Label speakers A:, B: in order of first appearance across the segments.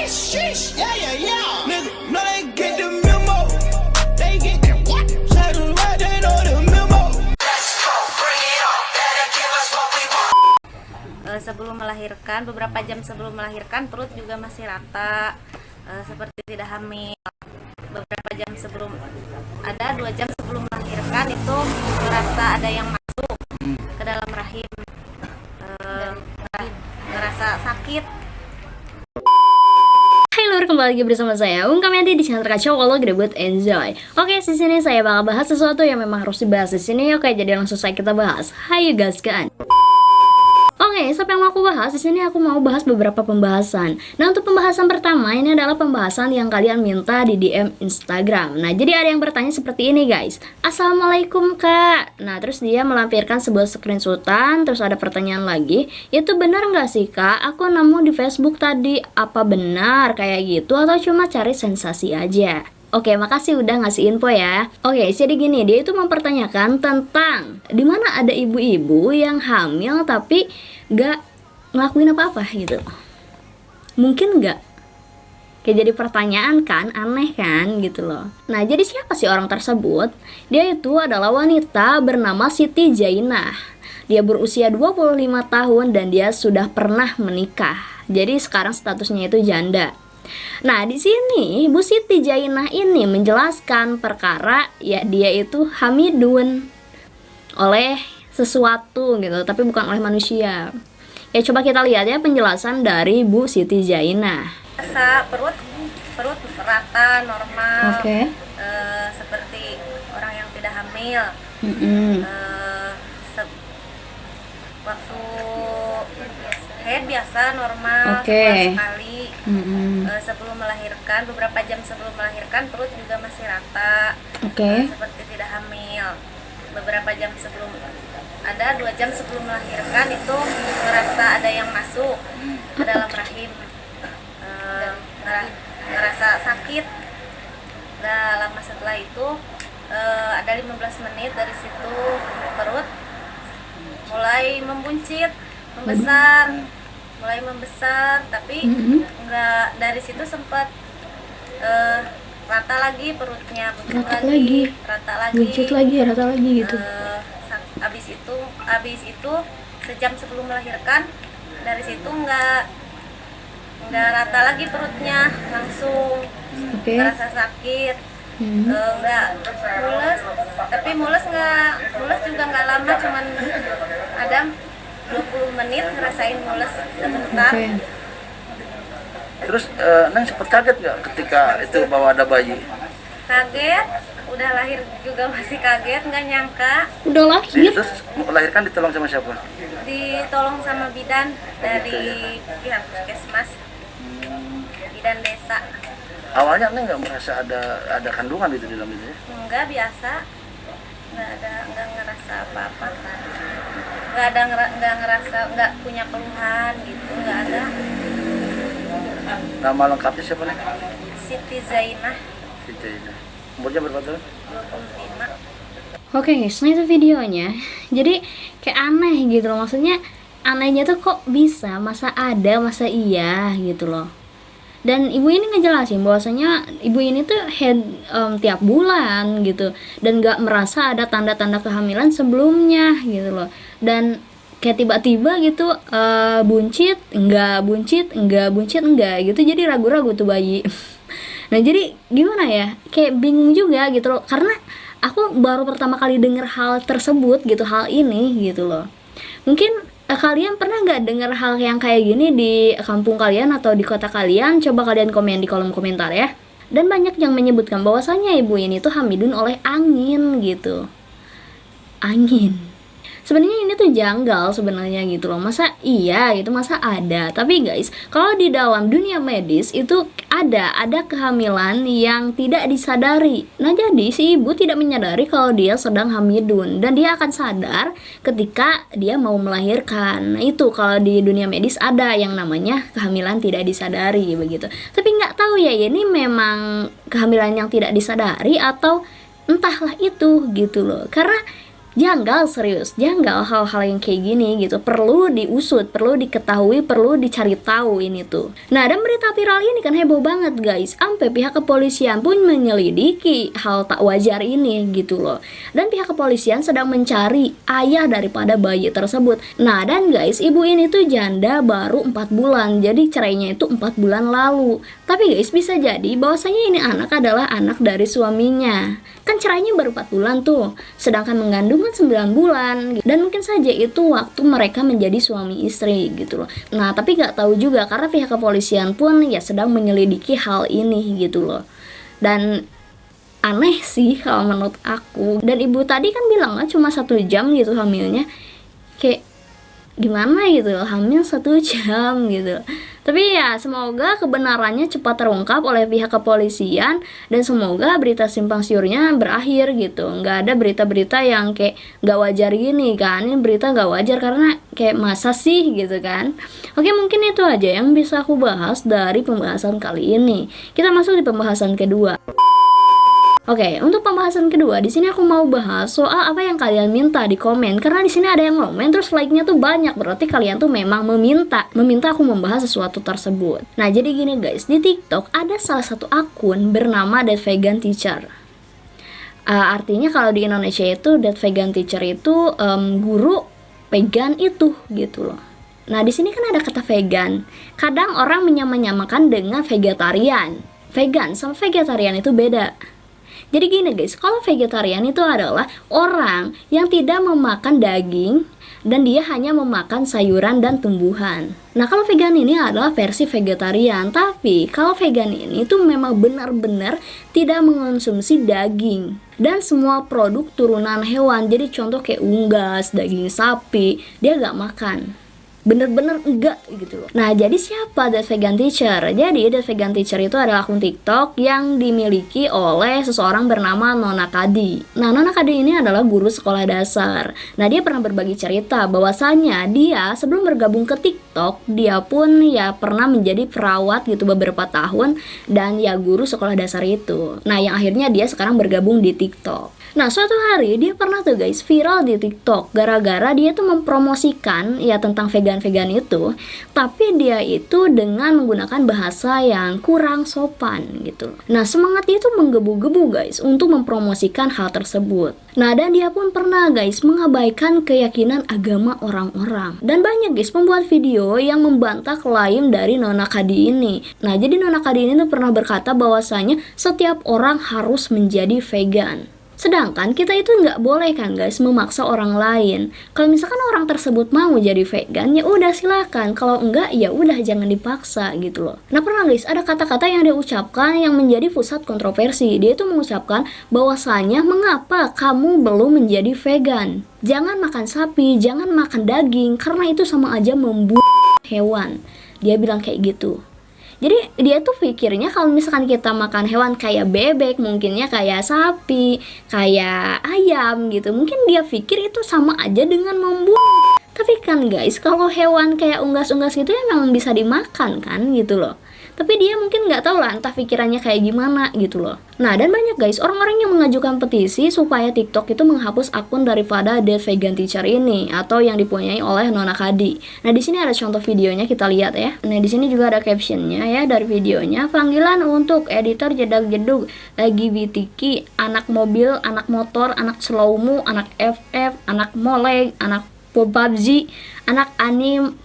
A: sheesh. Yeah, yeah, yeah. Nigga, no, they get the memo. They get the what? Try to ride, they know the memo. Let's go, bring it on. Better give us what we want.
B: Sebelum melahirkan, beberapa jam sebelum melahirkan perut juga masih rata, seperti tidak hamil. Beberapa jam sebelum, ada 2 jam sebelum melahirkan itu merasa ada yang masuk ke dalam rahim, ngerasa sakit.
C: Hai lur, kembali lagi bersama saya Kamianti di channel terkacau kalau gede buat enjoy. Oke, di sini saya bakal bahas sesuatu yang memang harus dibahas di sini. Oke, jadi langsung saja kita bahas. Hayu guys kan. Oke, siapa yang mau aku bahas? Di sini aku mau bahas beberapa pembahasan. Nah, untuk pembahasan pertama ini adalah pembahasan yang kalian minta di DM Instagram. Nah, jadi ada yang bertanya seperti ini, guys. Assalamualaikum, Kak. Nah, terus dia melampirkan sebuah screenshotan, terus ada pertanyaan lagi. Itu benar nggak sih, Kak? Aku nemu di Facebook tadi. Apa benar kayak gitu atau cuma cari sensasi aja? Oke, makasih udah ngasih info ya. Oke, jadi gini, dia itu mempertanyakan tentang dimana ada ibu-ibu yang hamil tapi gak ngelakuin apa-apa gitu. Mungkin gak? Kayak jadi pertanyaan kan, aneh kan gitu loh. Nah, jadi siapa sih orang tersebut? Dia itu adalah wanita bernama Siti Jainah. Dia berusia 25 tahun dan dia sudah pernah menikah. Jadi sekarang statusnya itu janda. Nah, di sini Bu Siti Jainah ini menjelaskan perkara ya dia itu hamidun oleh sesuatu gitu, tapi bukan oleh manusia. Ya coba kita lihat ya penjelasan dari Bu Siti Jainah.
B: Rasa perut rata normal.
C: Oke.
B: Seperti orang yang tidak hamil. Waktu head biasa normal,
C: Oke.
B: sekali. Sebelum melahirkan, beberapa jam sebelum melahirkan perut juga masih rata.
C: Oke.
B: Seperti tidak hamil. Beberapa jam sebelum, ada 2 jam sebelum melahirkan itu merasa ada yang masuk ke dalam rahim, ngerasa sakit. Nah, lama setelah itu ada 15 menit dari situ perut mulai membuncit, mulai membesar, tapi enggak, dari situ sempat rata lagi perutnya,
C: Rata lagi, buncit lagi, rata lagi gitu.
B: Abis itu sejam sebelum melahirkan, dari situ enggak rata lagi perutnya, langsung ngerasa sakit. Enggak mules, tapi mules juga enggak lama, cuman ada 20 menit ngerasain mules sebentar.
D: Terus Neng sempat kaget nggak ketika itu bahwa ada bayi?
B: Kaget, udah lahir juga masih kaget, nggak nyangka.
C: Udah lahir?
D: Terus melahirkan ditolong sama siapa?
B: Ditolong sama bidan dari pihak puskesmas, bidan desa.
D: Awalnya Neng nggak merasa ada kandungan itu di dalam itu ya?
B: Enggak, biasa, nggak ngerasa apa-apa, nggak punya keluhan gitu, nggak ada.
D: Nama lengkapnya siapa Neng?
B: Siti Zainah.
D: Siti Jainah. Umurnya berapa tahun?
B: 25.
C: Oke guys, nah itu videonya. Jadi kayak aneh gitu loh. Maksudnya anehnya tuh kok bisa, masa ada, masa iya gitu loh. Dan ibu ini ngejelasin bahwasanya ibu ini tuh head tiap bulan gitu, dan gak merasa ada tanda-tanda kehamilan sebelumnya gitu loh. Dan kayak tiba-tiba gitu buncit enggak gitu, jadi ragu-ragu tuh bayi. Nah, jadi gimana ya, kayak bingung juga gitu loh, karena aku baru pertama kali denger hal tersebut gitu, hal ini gitu loh. Mungkin kalian pernah nggak dengar hal yang kayak gini di kampung kalian atau di kota kalian? Coba kalian komen di kolom komentar ya. Dan banyak yang menyebutkan bahwasanya ibu ini tuh hamidun oleh angin gitu. Angin. Sebenarnya ini tuh janggal sebenarnya gitu loh. Masa iya gitu, masa ada. Tapi guys, kalau di dalam dunia medis itu ada kehamilan yang tidak disadari. Nah, jadi si ibu tidak menyadari kalau dia sedang hamidun, dan dia akan sadar ketika dia mau melahirkan. Nah, itu kalau di dunia medis ada yang namanya kehamilan tidak disadari begitu. Tapi nggak tahu ya, ini memang kehamilan yang tidak disadari atau entahlah itu gitu loh. Karena Janggal, serius, janggal hal-hal yang kayak gini gitu. Perlu diusut, perlu diketahui, perlu dicari tahu ini tuh. Nah, dan berita viral ini kan heboh banget guys, sampai pihak kepolisian pun menyelidiki hal tak wajar ini gitu loh. Dan pihak kepolisian sedang mencari ayah daripada bayi tersebut. Nah, dan guys, ibu ini tuh janda baru 4 bulan, jadi cerainya itu 4 bulan lalu. Tapi guys, bisa jadi bahwasanya ini anak adalah anak dari suaminya. Kan cerainya baru 4 bulan tuh, sedangkan mengandung kan 9 bulan. Dan mungkin saja itu waktu mereka menjadi suami istri gitu loh. Nah, tapi gak tahu juga karena pihak kepolisian pun ya sedang menyelidiki hal ini gitu loh. Dan aneh sih kalau menurut aku. Dan ibu tadi kan bilang lah cuma 1 jam gitu hamilnya. Kayak gimana gitu, hamil 1 jam gitu. Tapi ya semoga kebenarannya cepat terungkap oleh pihak kepolisian, dan semoga berita simpang siurnya berakhir gitu. Nggak ada berita-berita yang kayak nggak wajar gini kan. Ini berita nggak wajar karena kayak masa sih gitu kan. Oke, mungkin itu aja yang bisa aku bahas dari pembahasan kali ini. Kita masuk di pembahasan kedua. Oke, untuk pembahasan kedua di sini aku mau bahas soal apa yang kalian minta di komen, karena di sini ada yang komen terus like-nya tuh banyak, berarti kalian tuh memang meminta aku membahas sesuatu tersebut. Nah, jadi gini guys, di TikTok ada salah satu akun bernama That Vegan Teacher. Artinya kalau di Indonesia itu That Vegan Teacher itu guru vegan itu gitu loh. Nah, di sini kan ada kata vegan. Kadang orang menyamakan dengan vegetarian. Vegan sama vegetarian itu beda. Jadi gini guys, kalau vegetarian itu adalah orang yang tidak memakan daging dan dia hanya memakan sayuran dan tumbuhan. Nah, kalau vegan ini adalah versi vegetarian, tapi kalau vegan ini itu memang benar-benar tidak mengonsumsi daging dan semua produk turunan hewan. Jadi contoh kayak unggas, daging sapi, dia gak makan. Bener-bener enggak gitu loh. Nah, jadi siapa That Vegan Teacher? Jadi That Vegan Teacher itu adalah akun TikTok yang dimiliki oleh seseorang bernama Nona Kadi. Nah, Nona Kadi ini adalah guru sekolah dasar. Nah, dia pernah berbagi cerita bahwasanya dia sebelum bergabung ke TikTok, dia pun ya pernah menjadi perawat gitu beberapa tahun, dan ya guru sekolah dasar itu. Nah, yang akhirnya dia sekarang bergabung di TikTok. Nah, suatu hari dia pernah tuh guys viral di TikTok gara-gara dia tuh mempromosikan ya tentang vegan-vegan itu, tapi dia itu dengan menggunakan bahasa yang kurang sopan gitu. Nah, semangat dia tuh menggebu-gebu guys untuk mempromosikan hal tersebut. Nah, dan dia pun pernah guys mengabaikan keyakinan agama orang-orang. Dan banyak guys membuat video yang membantah klaim dari Nona Kadi ini. Nah, jadi Nona Kadi ini tuh pernah berkata bahwasanya setiap orang harus menjadi vegan. Sedangkan kita itu nggak boleh kan guys memaksa orang lain. Kalau misalkan orang tersebut mau jadi vegan, ya udah silakan. Kalau enggak, ya udah jangan dipaksa gitu loh. Nah, pernah guys ada kata-kata yang dia ucapkan yang menjadi pusat kontroversi. Dia itu mengucapkan bahwasanya mengapa kamu belum menjadi vegan? Jangan makan sapi, jangan makan daging, karena itu sama aja membunuh hewan. Dia bilang kayak gitu. Jadi dia tuh pikirnya kalau misalkan kita makan hewan kayak bebek, mungkinnya kayak sapi, kayak ayam gitu, mungkin dia pikir itu sama aja dengan membunuh. Tapi kan guys, kalau hewan kayak unggas-unggas itu emang bisa dimakan kan gitu loh. Tapi dia mungkin nggak tahu lah entah pikirannya kayak gimana gitu loh. Nah, dan banyak guys orang-orang yang mengajukan petisi supaya TikTok itu menghapus akun daripada That Vegan Teacher ini atau yang dipunyai oleh Nona Kadi. Nah, di sini ada contoh videonya, kita lihat ya. Nah, di sini juga ada captionnya ya dari videonya. Panggilan untuk editor jedag-jedug, LGBTQ, anak mobil, anak motor, anak slowmo, anak FF, anak moleg, anak PUBG, anak anime,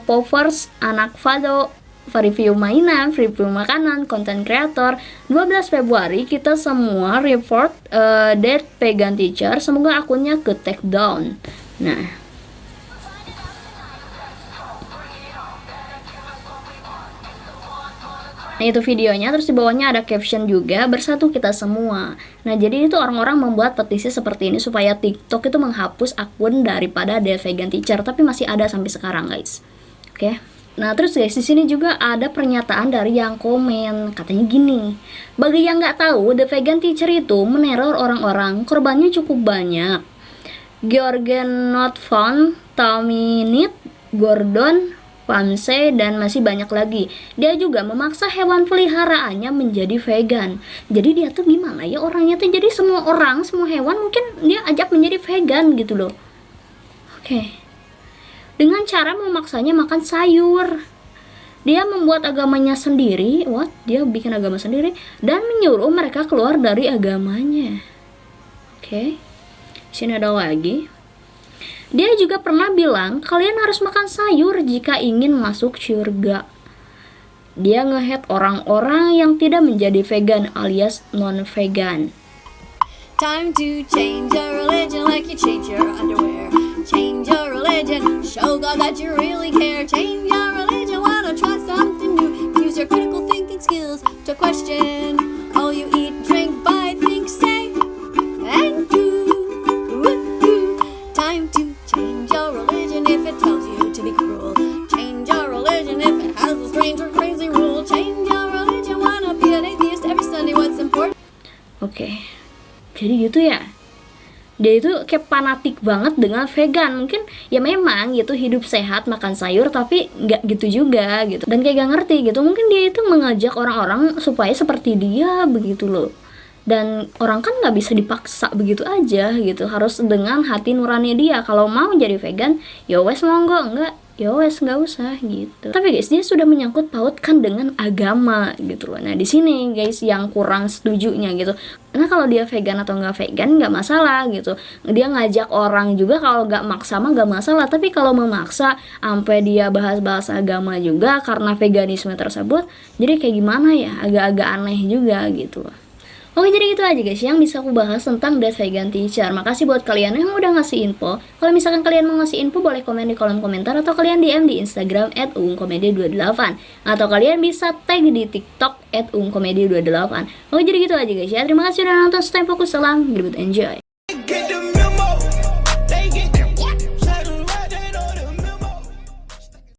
C: povers, anak fado, review mainan, review makanan, konten kreator. 12 Februari kita semua report That Vegan Teacher, semoga akunnya ke take down. Nah, itu videonya, terus di bawahnya ada caption juga, bersatu kita semua. Nah, jadi itu orang-orang membuat petisi seperti ini supaya TikTok itu menghapus akun daripada That Vegan Teacher, tapi masih ada sampai sekarang guys. Oke. Nah, terus guys, di sini juga ada pernyataan dari yang komen, katanya gini. Bagi yang nggak tahu, The Vegan Teacher itu meneror orang-orang, korbannya cukup banyak. Georgian Not Found, Tommy Nit, Gordon, Pamse, dan masih banyak lagi. Dia juga memaksa hewan peliharaannya menjadi vegan. Jadi dia tuh gimana ya orangnya tuh, jadi semua orang, semua hewan mungkin dia ajak menjadi vegan gitu loh. Oke. Dengan cara memaksanya makan sayur. Dia membuat agamanya sendiri, dia bikin agama sendiri dan menyuruh mereka keluar dari agamanya. Oke. Sini ada lagi. Dia juga pernah bilang kalian harus makan sayur jika ingin masuk surga. Dia nge-hate orang-orang yang tidak menjadi vegan alias non-vegan.
E: Time to change your religion like you change your underwear. Change your religion, show God that you really care. Change your religion, wanna try something new. Use your critical thinking skills to question all you eat, drink, buy, think, say, and do. Time to change your religion if it tells you to be cruel. Change your religion if it has a strange or crazy rule. Change your religion, wanna be an atheist every Sunday. What's important?
C: Oke. Jadi gitu ya. Dia itu kayak fanatik banget dengan vegan. Mungkin ya memang gitu hidup sehat makan sayur, tapi nggak gitu juga gitu. Dan kayak gak ngerti gitu. Mungkin dia itu mengajak orang-orang supaya seperti dia begitu loh. Dan orang kan nggak bisa dipaksa begitu aja gitu. Harus dengan hati nurani dia. Kalau mau jadi vegan, ya wes monggo, enggak ya wes nggak usah gitu. Tapi guys, dia sudah menyangkut pautkan dengan agama gitu loh. Nah di sini guys yang kurang setujunya gitu. Nah kalau dia vegan atau nggak vegan nggak masalah gitu. Dia ngajak orang juga, kalau nggak maksa mah nggak masalah. Tapi kalau memaksa sampai dia bahas-bahas agama juga karena veganisme tersebut, jadi kayak gimana ya, agak-agak aneh juga gitu loh. Oke, jadi gitu aja guys yang bisa aku bahas tentang That Vegan Teacher. Makasih buat kalian yang udah ngasih info. Kalau misalkan kalian mau ngasih info, boleh komen di kolom komentar, atau kalian DM di Instagram @uungkomedi28, atau kalian bisa tag di TikTok @uungkomedi28. Oke, jadi gitu aja guys ya. Terima kasih udah nonton. Stay fokus, salam, ribut, enjoy.